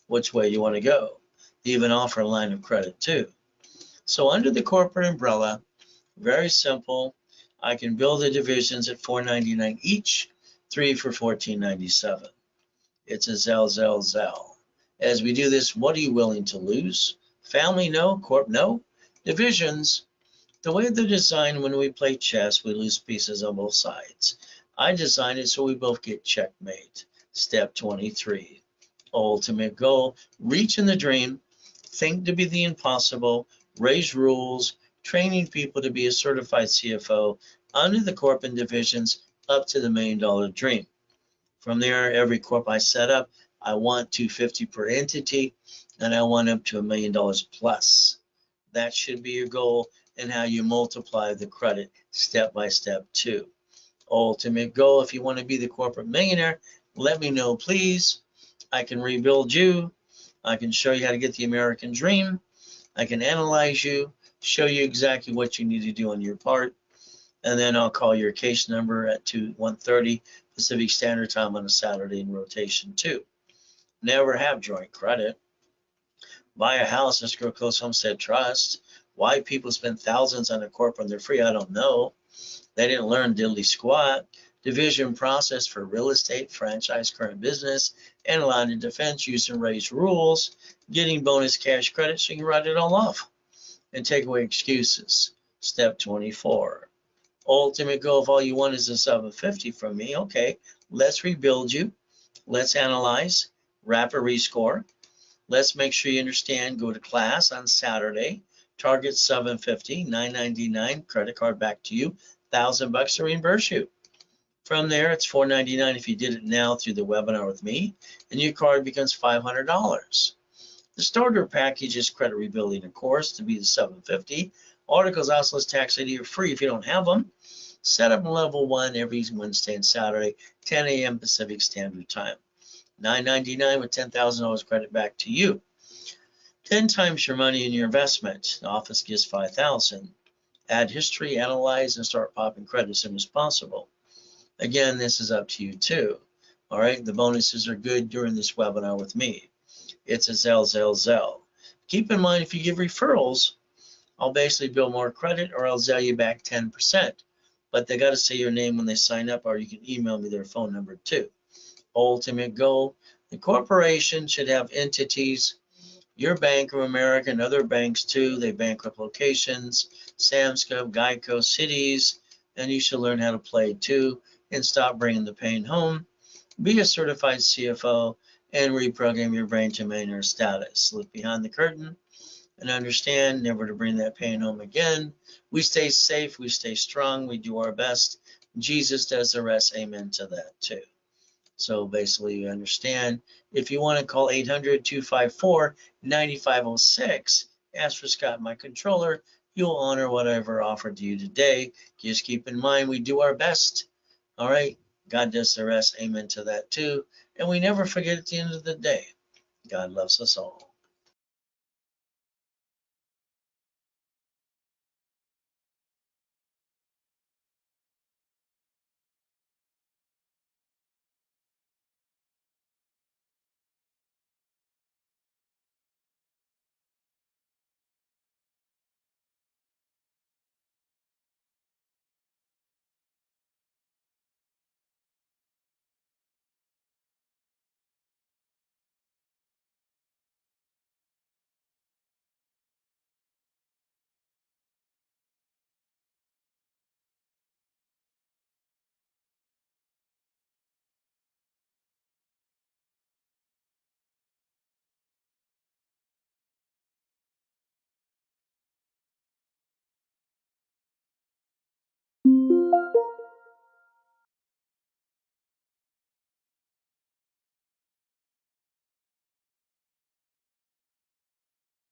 Which way you want to go? They even offer a line of credit too. So under the corporate umbrella, very simple. I can build the divisions at $4.99 each, 3 for $14.97. It's a Zell. As we do this, what are you willing to lose? Family, no. Corp, no. Divisions, the way they're designed, when we play chess, we lose pieces on both sides. I designed it so we both get checkmate. Step 23. Ultimate goal, reaching the dream, think to be the impossible, raise rules, training people to be a certified CFO under the corp and divisions up to the $1 million dream. From there, every corp I set up, I want $250 per entity, and I want up to $1 million plus. That should be your goal, and how you multiply the credit step by step too. Ultimate goal, if you want to be the corporate millionaire, let me know, please. I can rebuild you. I can show you how to get the American dream. I can analyze you, show you exactly what you need to do on your part, and then I'll call your case number at 1:30 Pacific Standard Time on a Saturday in rotation too. Never have joint credit. Buy a house, escrow close homestead trust. Why people spend thousands on a corp when they're free, I don't know. They didn't learn diddly squat. Division process for real estate, franchise, current business, and a line of defense, use and raise rules, getting bonus cash credit so you can write it all off and take away excuses. Step 24. Ultimate goal, if all you want is a 750 from me, okay, let's rebuild you. Let's analyze, rapid rescore. Let's make sure you understand, go to class on Saturday, target 750, $9.99, credit card back to you, $1,000 to reimburse you. From there, it's $4.99 if you did it now through the webinar with me, and your card becomes $500. The starter package is credit rebuilding, of course, to be the 750. Articles, Oslo's tax ID are free if you don't have them. Set up in level 1 every Wednesday and Saturday, 10 a.m. Pacific Standard Time. $9.99 with $10,000 credit back to you. 10 times your money in your investment. The office gives $5,000. Add history, analyze, and start popping credit as soon as possible. Again, this is up to you too. All right, the bonuses are good during this webinar with me. It's a Zell. Keep in mind, if you give referrals, I'll basically build more credit or I'll Zell you back 10%. But they got to say your name when they sign up, or you can email me their phone number too. Ultimate goal, the corporation should have entities, your Bank of America and other banks too. They bankrupt locations, Sam's Club, Geico, cities, and you should learn how to play too and stop bringing the pain home. Be a certified CFO and reprogram your brain to millionaire status. Look behind the curtain and understand never to bring that pain home again. We stay safe, we stay strong, we do our best. Jesus does the rest. Amen to that too. So basically you understand, if you want to call 800-254-9506, ask for Scott, my controller, you'll honor whatever offered to you today. Just keep in mind, we do our best. All right, God does the rest. Amen to that too. And we never forget at the end of the day, God loves us all.